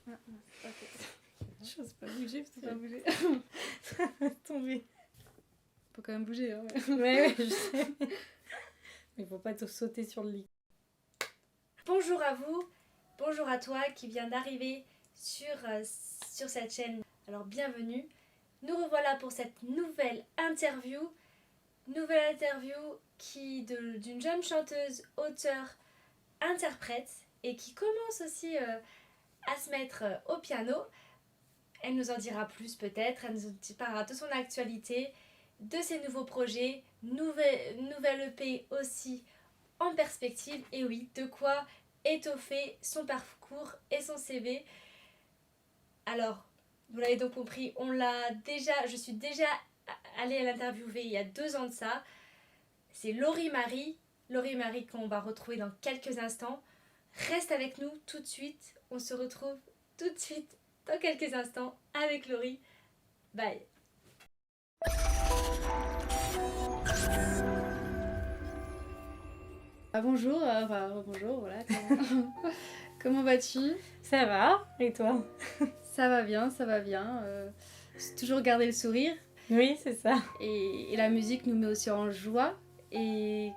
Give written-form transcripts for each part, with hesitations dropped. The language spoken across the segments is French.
Ah, ok. J'ose pas bouger, Faut pas bouger. ça va tomber. Faut quand même bouger. Hein. Ouais, je sais. Mais faut pas te sauter sur le lit. Bonjour à vous, bonjour à toi qui viens d'arriver sur cette chaîne. Alors bienvenue. Nous revoilà pour cette nouvelle interview. Nouvelle interview d'une jeune chanteuse, auteure, interprète et qui commence aussi à se mettre au piano. Elle nous en dira plus peut-être, elle nous parlera de son actualité, de ses nouveaux projets, nouvelle EP aussi en perspective, et oui, de quoi étoffer son parcours et son CV. Alors, vous l'avez donc compris, je suis déjà allée à l'interviewer il y a 2 ans de ça. C'est Laurie Marie qu'on va retrouver dans quelques instants. Reste avec nous tout de suite, on se retrouve tout de suite dans quelques instants avec Laurie. Bye. Bonjour, bonjour, voilà. Comment vas-tu? Ça va, et toi? Ça va bien, ça va bien. Toujours garder le sourire. Oui, c'est ça. Et la musique nous met aussi en joie. Et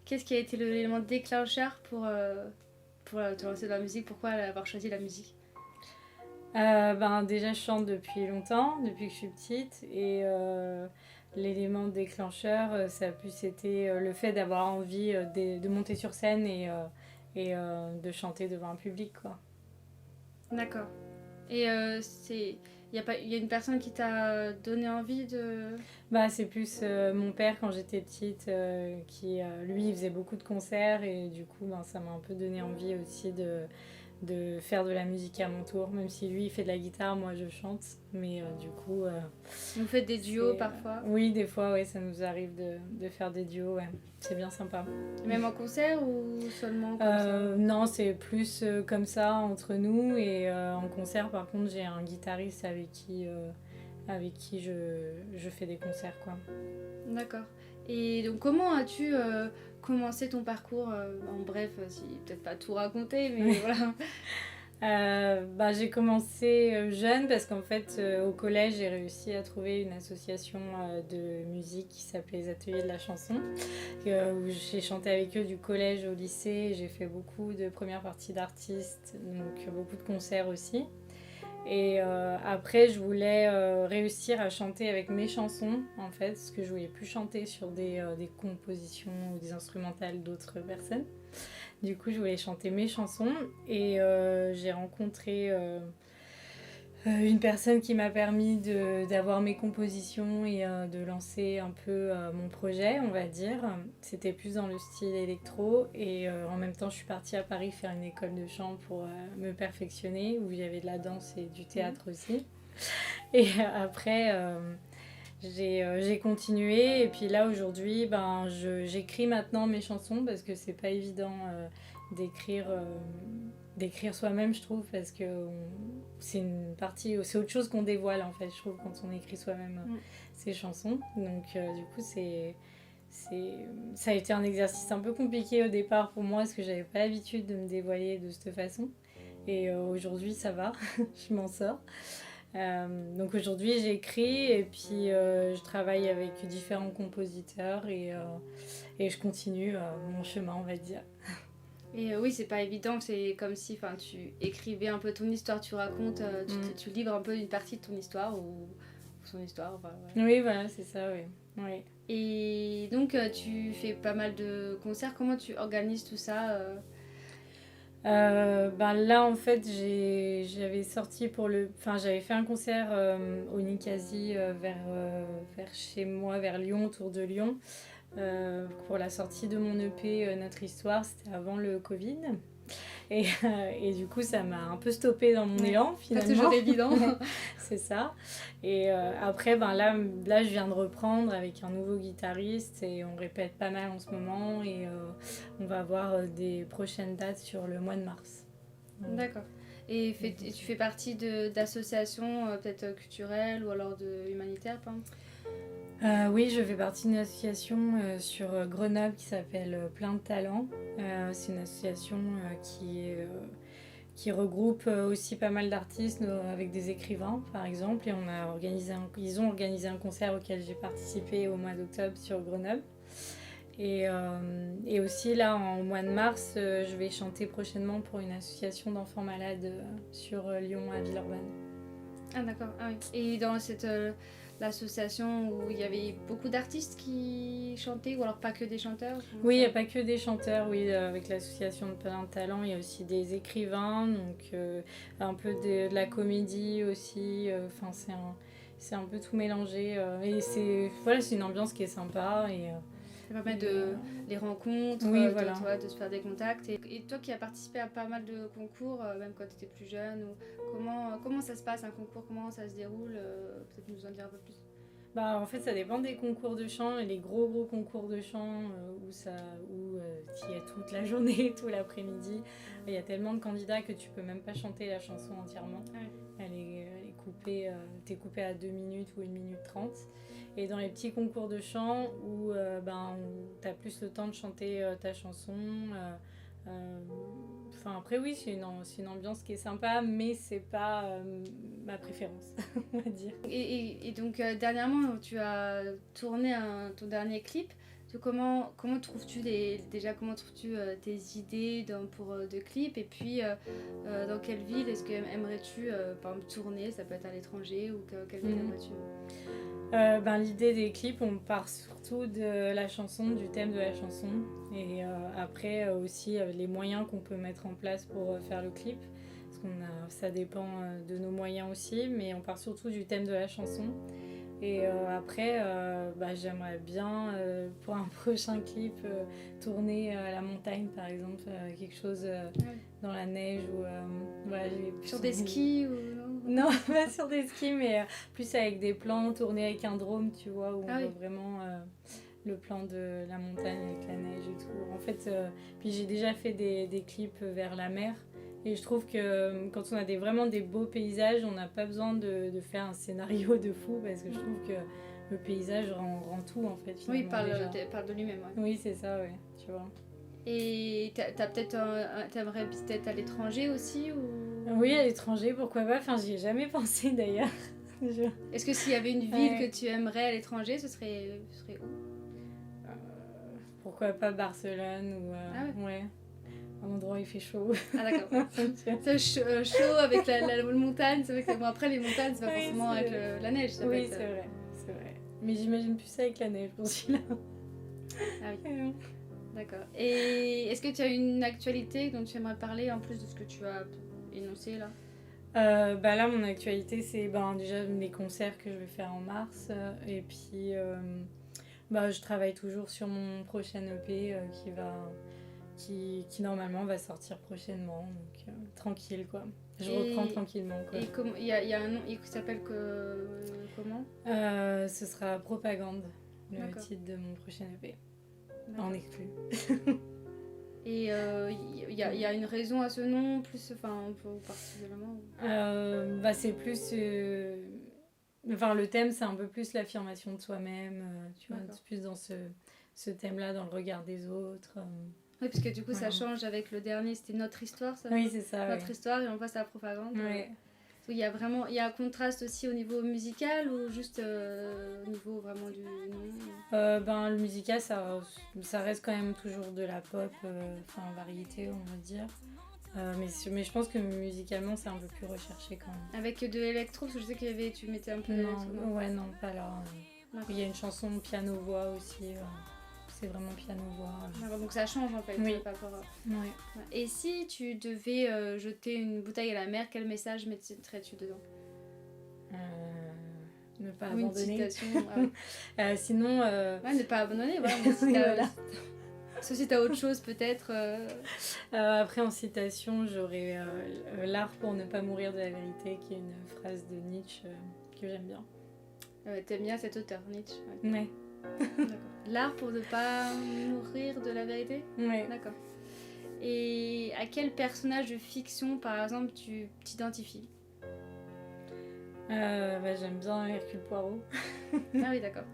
qu'est-ce qui a été l'élément déclencheur pour te lancer dans la musique? Pourquoi avoir choisi la musique? Déjà, je chante depuis longtemps, depuis que je suis petite. Et l'élément déclencheur, ça a plus été le fait d'avoir envie de monter sur scène et de chanter devant un public, quoi. D'accord. Et il y a une personne qui t'a donné envie de... C'est plus mon père quand j'étais petite qui, lui, il faisait beaucoup de concerts et du coup, ça m'a un peu donné envie aussi de faire de la musique à mon tour. Même si lui, il fait de la guitare, moi, je chante. Mais du coup... Vous faites des duos parfois? Oui, des fois, ouais, ça nous arrive de faire des duos, ouais. C'est bien sympa. Même en concert ou seulement comme ça? Non, c'est plus comme ça entre nous. Et en concert, par contre, j'ai un guitariste avec qui je fais des concerts, quoi. D'accord. Et donc comment as-tu commencé ton parcours en bref, si peut-être pas tout raconter, mais voilà. J'ai commencé jeune parce qu'en fait au collège j'ai réussi à trouver une association de musique qui s'appelait les Ateliers de la chanson où j'ai chanté avec eux du collège au lycée. J'ai fait beaucoup de premières parties d'artistes, donc beaucoup de concerts aussi. Et après je voulais réussir à chanter avec mes chansons en fait, parce que je voulais plus chanter sur des compositions ou des instrumentales d'autres personnes. Du coup, je voulais chanter mes chansons et j'ai rencontré une personne qui m'a permis d'avoir mes compositions et de lancer un peu mon projet, on va dire. C'était plus dans le style électro et en même temps, je suis partie à Paris faire une école de chant pour me perfectionner, où il y avait de la danse et du théâtre aussi. Et après, j'ai continué et puis là aujourd'hui j'écris maintenant mes chansons parce que c'est pas évident d'écrire d'écrire soi-même, je trouve, parce que c'est une partie, c'est autre chose qu'on dévoile en fait, je trouve, quand on écrit soi-même ses chansons. Donc du coup ça a été un exercice un peu compliqué au départ pour moi parce que j'avais pas l'habitude de me dévoiler de cette façon. Et aujourd'hui ça va, je m'en sors. Donc aujourd'hui j'écris et puis je travaille avec différents compositeurs et je continue mon chemin, on va dire. Et oui, c'est pas évident, c'est comme si tu écrivais un peu ton histoire, tu racontes, tu livres un peu une partie de ton histoire ou son histoire. Voilà. Oui, voilà, c'est ça, oui. Oui. Et donc tu fais pas mal de concerts, comment tu organises tout ça Là en fait j'avais sorti j'avais fait un concert au Nicasie vers chez moi, vers Lyon, autour de Lyon, pour la sortie de mon EP Notre Histoire. C'était avant le Covid et du coup ça m'a un peu stoppé dans mon élan finalement. Pas toujours évident. C'est ça. Et après là je viens de reprendre avec un nouveau guitariste et on répète pas mal en ce moment et on va avoir des prochaines dates sur le mois de mars. D'accord. Et tu fais partie d'associations peut-être culturelles ou alors humanitaires, par exemple? Oui, je fais partie d'une association sur Grenoble qui s'appelle Plein de Talents. C'est une association qui regroupe aussi pas mal d'artistes avec des écrivains, par exemple. Et ils ont organisé un concert auquel j'ai participé au mois d'octobre sur Grenoble. Et aussi là, au mois de mars, je vais chanter prochainement pour une association d'enfants malades sur Lyon à Villeurbanne. Ah d'accord, ah oui. Et dans l'association où il y avait beaucoup d'artistes qui chantaient, ou alors pas que des chanteurs? Oui, il n'y a pas que des chanteurs, oui, avec l'association de Plein de Talents, il y a aussi des écrivains, donc un peu de la comédie aussi, enfin c'est un peu tout mélangé, et c'est une ambiance qui est sympa. Ça permet de les rencontres, oui, voilà. de se faire des contacts. Et toi qui as participé à pas mal de concours, même quand tu étais plus jeune, comment ça se passe un concours, comment ça se déroule, peut-être nous en dire un peu plus. Bah, en fait, ça dépend des concours de chant. Et les gros concours de chant où tu y es toute la journée, tout l'après-midi. Il y a tellement de candidats que tu peux même pas chanter la chanson entièrement. Ouais. Elle est coupée, t'es coupé à 2 minutes ou 1 minute 30. Et dans les petits concours de chant où tu as plus le temps de chanter ta chanson. Après, oui, c'est une ambiance qui est sympa, mais c'est pas ma préférence, on va dire. Et donc, dernièrement, tu as tourné ton dernier clip. Comment trouves-tu comment trouves-tu tes idées pour de clips, et puis dans quelle ville est-ce que aimerais-tu par exemple tourner? Ça peut être à l'étranger, ou quelle ville aimerais-tu? L'idée des clips, on part surtout de la chanson, du thème de la chanson, et après aussi les moyens qu'on peut mettre en place pour faire le clip, parce ça dépend de nos moyens aussi, mais on part surtout du thème de la chanson. Et après, j'aimerais bien pour un prochain clip tourner à la montagne, par exemple, quelque chose dans la neige ou sur des skis ou non, pas sur des skis, mais plus avec des plans, tourner avec un drone, tu vois, où on voit vraiment le plan de la montagne avec la neige et tout. En fait, puis j'ai déjà fait des clips vers la mer. Et je trouve que quand on a vraiment des beaux paysages, on n'a pas besoin de faire un scénario de fou, parce que je trouve que le paysage rend tout, en fait. Oui, il parle de lui-même. Ouais. Oui, c'est ça, ouais, tu vois. Et t'aimerais peut-être à l'étranger aussi, ou... Oui, à l'étranger, pourquoi pas. Enfin, j'y ai jamais pensé d'ailleurs. Est-ce que s'il y avait une ville que tu aimerais à l'étranger, ce serait où? Pourquoi pas Barcelone ou... ouais. Un endroit où il fait chaud. Ah d'accord. C'est chaud avec la montagne. C'est vrai que après les montagnes, c'est pas forcément avec la neige. Oui, c'est vrai. Mais j'imagine plus ça avec la neige pour celui-là. Ah oui. D'accord. Et est-ce que tu as une actualité dont tu aimerais parler en plus de ce que tu as énoncé là? Là, mon actualité, c'est déjà les concerts que je vais faire en mars. Et puis, je travaille toujours sur mon prochain EP qui normalement va sortir prochainement, donc tranquille quoi. Je reprends tranquillement quoi. Et il y a un nom qui s'appelle comment? Ce sera Propagande, le titre de mon prochain EP. En exclu. Et il y a une raison à ce nom, plus, particulièrement? C'est plus... le thème, c'est un peu plus l'affirmation de soi-même, tu vois, plus dans ce thème-là, dans le regard des autres. Oui, parce que du coup, ça change avec le dernier, c'était Notre Histoire, ça? Oui, c'est ça. Notre Histoire, et on passe à la Propagande. Ouais. Il y a un contraste aussi au niveau musical, ou juste au niveau vraiment du nom? Le musical, ça reste quand même toujours de la pop, variété, on va dire. Mais je pense que musicalement, c'est un peu plus recherché quand même. Avec de l'électro, parce que je sais tu mettais un peu d'électro. Non, pas là. Il y a une chanson piano-voix aussi. C'est vraiment piano-voix. D'accord, donc ça change en fait. Oui. Ouais. Et si tu devais jeter une bouteille à la mer, quel message mettrais-tu dedans? Ne pas abandonner. Une citation. Sinon... ne pas abandonner, voilà. Sauf si t'as autre chose peut-être. Après, en citation, j'aurais l'art pour ne pas mourir de la vérité, qui est une phrase de Nietzsche que j'aime bien. T'aimes bien cet auteur, Nietzsche? Ouais. D'accord. L'art pour ne pas mourir de la vérité? Ouais. D'accord. Et à quel personnage de fiction, par exemple, tu t'identifies? J'aime bien Hercule Poirot. Ah oui, d'accord.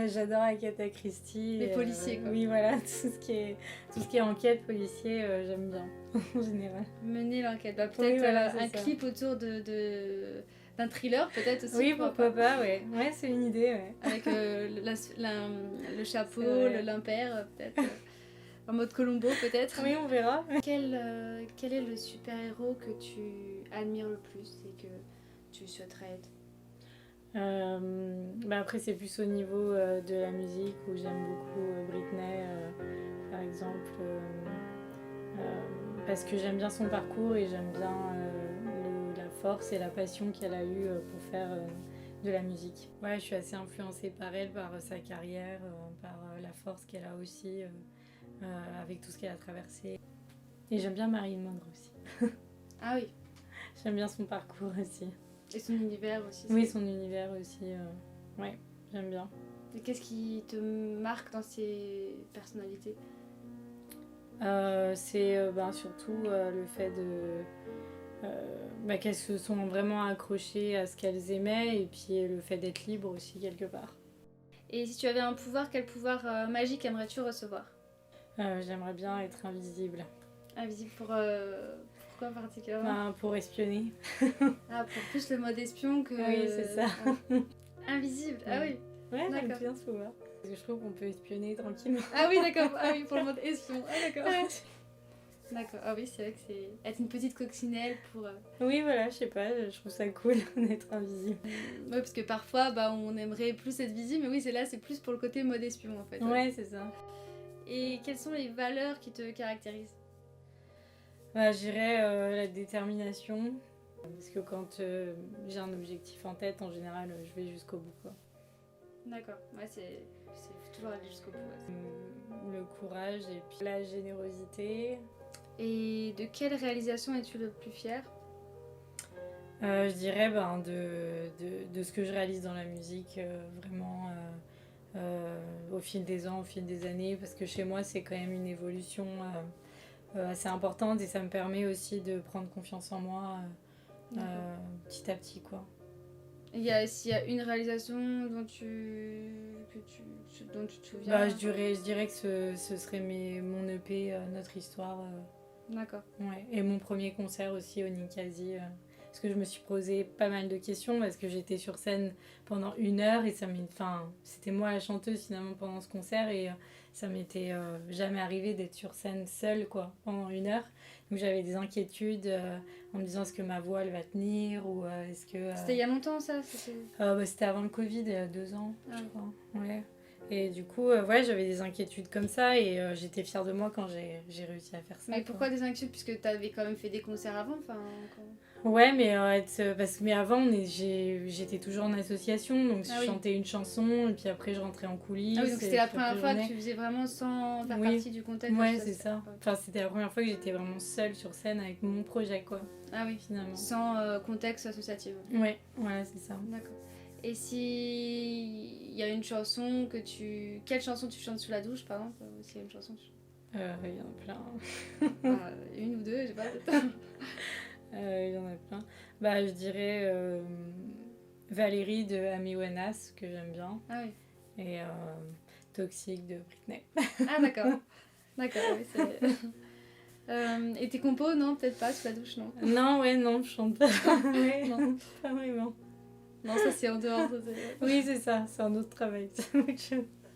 J'adore Agatha Christie. Les policiers, quoi. Oui, voilà, tout ce qui est enquête policier, j'aime bien, en général. Mener l'enquête. Bah, peut-être Oui, voilà, c'est un ça. clip autour d'un thriller, peut-être aussi. Oui, pourquoi pas, ouais. Ouais, c'est une idée, ouais. Avec le chapeau, C'est vrai. l'impair, peut-être. En mode Colombo, peut-être. Oui, on verra. Quel est le super-héros que tu admires le plus et que tu souhaiterais être? Bah après, c'est plus au niveau de la musique où j'aime beaucoup Britney, par exemple, parce que j'aime bien son parcours et j'aime bien la force et la passion qu'elle a eue pour faire de la musique. Ouais, je suis assez influencée par elle, par sa carrière, par la force qu'elle a aussi avec tout ce qu'elle a traversé. Et j'aime bien Marilyn Monroe aussi. Ah oui, J'aime bien son parcours aussi. et son univers aussi. Oui, son univers aussi. Ouais, j'aime bien. Et qu'est-ce qui te marque dans ses personnalités? C'est surtout le fait qu'elles se sont vraiment accrochées à ce qu'elles aimaient et puis le fait d'être libre aussi quelque part. Et si tu avais un pouvoir, quel pouvoir magique aimerais-tu recevoir? J'aimerais bien être invisible. Invisible pourquoi particulièrement? Pour espionner. Ah, pour plus le mode espion que... Oui, c'est ça. Invisible, ah oui. Ouais, j'aime D'accord. bien ce pouvoir. Parce que je trouve qu'on peut espionner tranquillement. Ah oui, d'accord. Ah oui, pour le mode espion. Ah d'accord. Ouais. D'accord. Ah oui, c'est vrai que c'est être une petite coccinelle pour... Oui, voilà, je sais pas, je trouve ça cool d'être invisible. Ouais, parce que parfois, on aimerait plus être visible, mais oui, c'est plus pour le côté mode espion, en fait. Ouais, c'est ça. Et quelles sont les valeurs qui te caractérisent? Je dirais la détermination. Parce que quand j'ai un objectif en tête, en général, je vais jusqu'au bout, quoi. D'accord. Ouais, faut toujours aller jusqu'au bout. Ouais. Le courage et puis la générosité. Et de quelle réalisation es-tu le plus fier? Je dirais de ce que je réalise dans la musique, vraiment au fil des ans, au fil des années, parce que chez moi c'est quand même une évolution assez importante et ça me permet aussi de prendre confiance en moi petit à petit, quoi. S'il y a une réalisation dont tu te souviens? Je dirais que ce serait mon EP, Notre Histoire. D'accord. Ouais. Et mon premier concert aussi au Ninkasi. Parce que je me suis posé pas mal de questions parce que j'étais sur scène pendant 1 heure et c'était moi la chanteuse finalement pendant ce concert et ça m'était jamais arrivé d'être sur scène seule, quoi, pendant 1 heure. Donc j'avais des inquiétudes en me disant est-ce que ma voix elle va tenir ou est-ce que... C'était il y a longtemps ça? C'était avant le Covid, il y a 2 ans, Ah je oui. crois. Ouais. Et du coup, j'avais des inquiétudes comme ça et j'étais fière de moi quand j'ai réussi à faire ça. Mais quoi. pourquoi des inquiétudes? Puisque tu avais quand même fait des concerts avant, Ouais, mais mais avant, j'étais toujours en association, donc Ah je oui. chantais une chanson et puis après je rentrais en coulisses. Ah oui, donc et c'était la puis première après, fois je que venais. tu faisais vraiment sans faire Oui. partie du contexte. Ouais, c'est ça. Enfin, c'était la première fois que j'étais vraiment seule sur scène avec mon projet, quoi, Ah oui, finalement. sans contexte associatif. Ouais, voilà, c'est ça. D'accord. Et si il y a une chanson que tu... Quelle chanson tu chantes sous la douche, par exemple? S'il y a une chanson... Il y en a plein. Une ou deux, je sais pas. Il y en a plein. Je dirais Valérie de Amy Winehouse, que j'aime bien. Ah oui. Et Toxique de Britney. Ah d'accord. D'accord, oui, c'est... et tes compos, non? Peut-être pas sous la douche, non? Non, je chante pas. Ouais, Non. pas vraiment. Non, ça c'est en dehors. Oui, c'est ça, c'est un autre travail.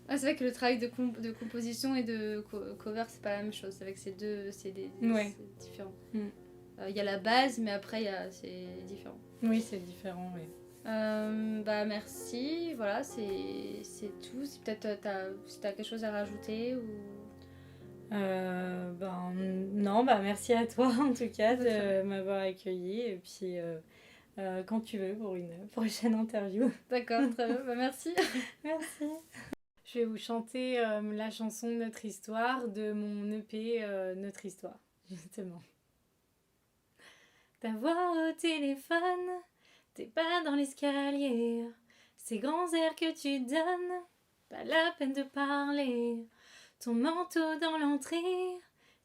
Ah, c'est vrai que le travail de composition et de cover, c'est pas la même chose. C'est vrai que c'est Ouais. c'est différent. Mm. Il y a la base, mais après, c'est différent. Oui, c'est différent, oui. Merci, voilà, c'est tout. Si peut-être si t'as quelque chose à rajouter ou... Non, merci à toi en tout cas de m'avoir accueilli et puis quand tu veux pour une prochaine interview. D'accord, très bien, merci. Merci. Je vais vous chanter la chanson Notre Histoire de mon EP Notre Histoire, justement. Ta voix au téléphone, tes pas dans l'escalier, ces grands airs que tu donnes, pas la peine de parler. Ton manteau dans l'entrée,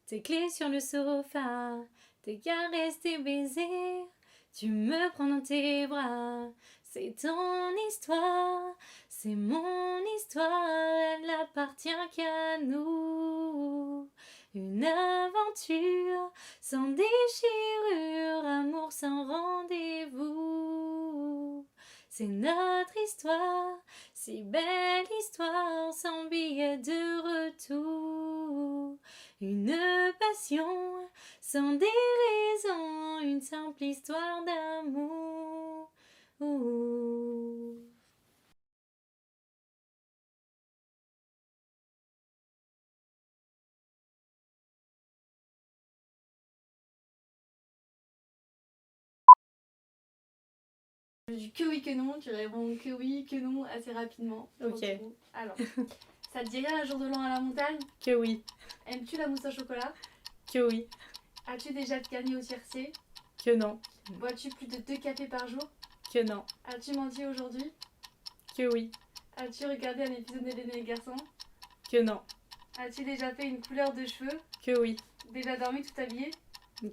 tes clés sur le sofa, tes caresses, tes baisers, tu me prends dans tes bras. C'est ton histoire, c'est mon histoire, elle n'appartient qu'à nous. Une aventure sans déchirure, amour sans rendez-vous. C'est notre histoire, si belle histoire, sans billet de retour. Une passion sans déraison, une simple histoire d'amour. Du que oui que non, tu réponds que oui que non assez rapidement. Ok. Alors, ça te dirait un jour de l'an à la montagne? Que oui, Aimes-tu la mousse au chocolat? que oui, As-tu déjà gagné au tiercé? que non, Bois-tu plus de 2 cafés par jour? que non, As-tu menti aujourd'hui? que oui, As-tu regardé un épisode d'Hélène et les garçons? que non, As-tu déjà fait une couleur de cheveux? que oui, Déjà dormi tout habillé?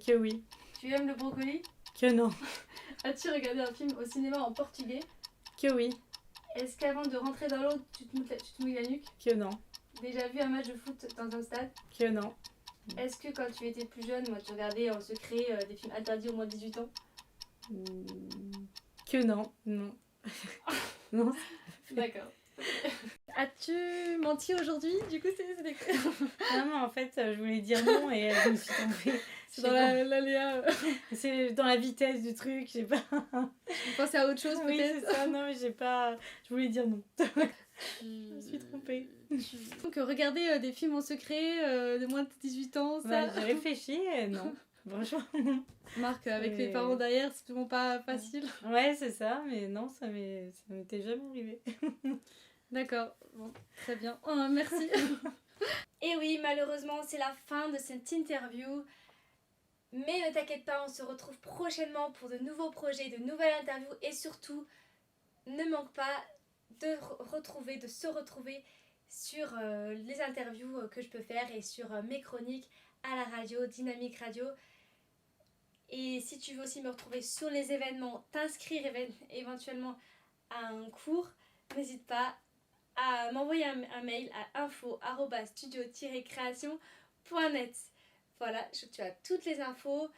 que oui, Tu aimes le brocoli? que non, As-tu regardé un film au cinéma en portugais? que oui, Est-ce qu'avant de rentrer dans l'eau, tu te mouilles la nuque? que non, Déjà vu un match de foot dans un stade? que non, Est-ce que quand tu étais plus jeune, moi, tu regardais en secret des films interdits au moins de 18 ans? que non, non. Non. D'accord. As-tu menti aujourd'hui? Du coup, c'était Non, mais en fait, je voulais dire non et je me suis trompée. c'est dans l'aléa. C'est dans la vitesse du truc, j'ai pas. Je pensais à autre chose Oui, peut-être. c'est ça, non, mais j'ai pas. Je voulais dire non. Je me suis trompée. Donc, regarder des films en secret de moins de 18 ans, ça. Bah, j'ai réfléchi et non. Bonjour. Marc, avec Mais- les parents derrière, c'est vraiment pas facile. Ouais, c'est ça, mais non, ça m'était jamais arrivé. D'accord, bon, très bien. Oh, merci. Et oui, malheureusement, c'est la fin de cette interview. Mais ne t'inquiète pas, on se retrouve prochainement pour de nouveaux projets, de nouvelles interviews et surtout, ne manque pas de se retrouver sur les interviews que je peux faire et sur mes chroniques à la radio, Dynamique Radio. Et si tu veux aussi me retrouver sur les événements, t'inscrire éventuellement à un cours, n'hésite pas à m'envoyer un mail à info@studio-création.net. Voilà, tu as toutes les infos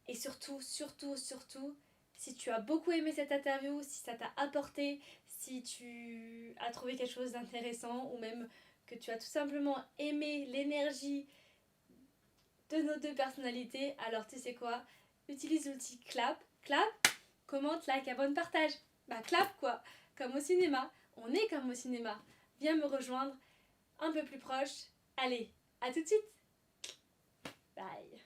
et surtout, si tu as beaucoup aimé cette interview, si ça t'a apporté, si tu as trouvé quelque chose d'intéressant ou même que tu as tout simplement aimé l'énergie de nos deux personnalités, alors tu sais quoi? Utilise l'outil clap, commente, like, abonne, partage. Bah clap quoi, comme au cinéma, on est comme au cinéma. Viens me rejoindre un peu plus proche. Allez, à tout de suite. Bye.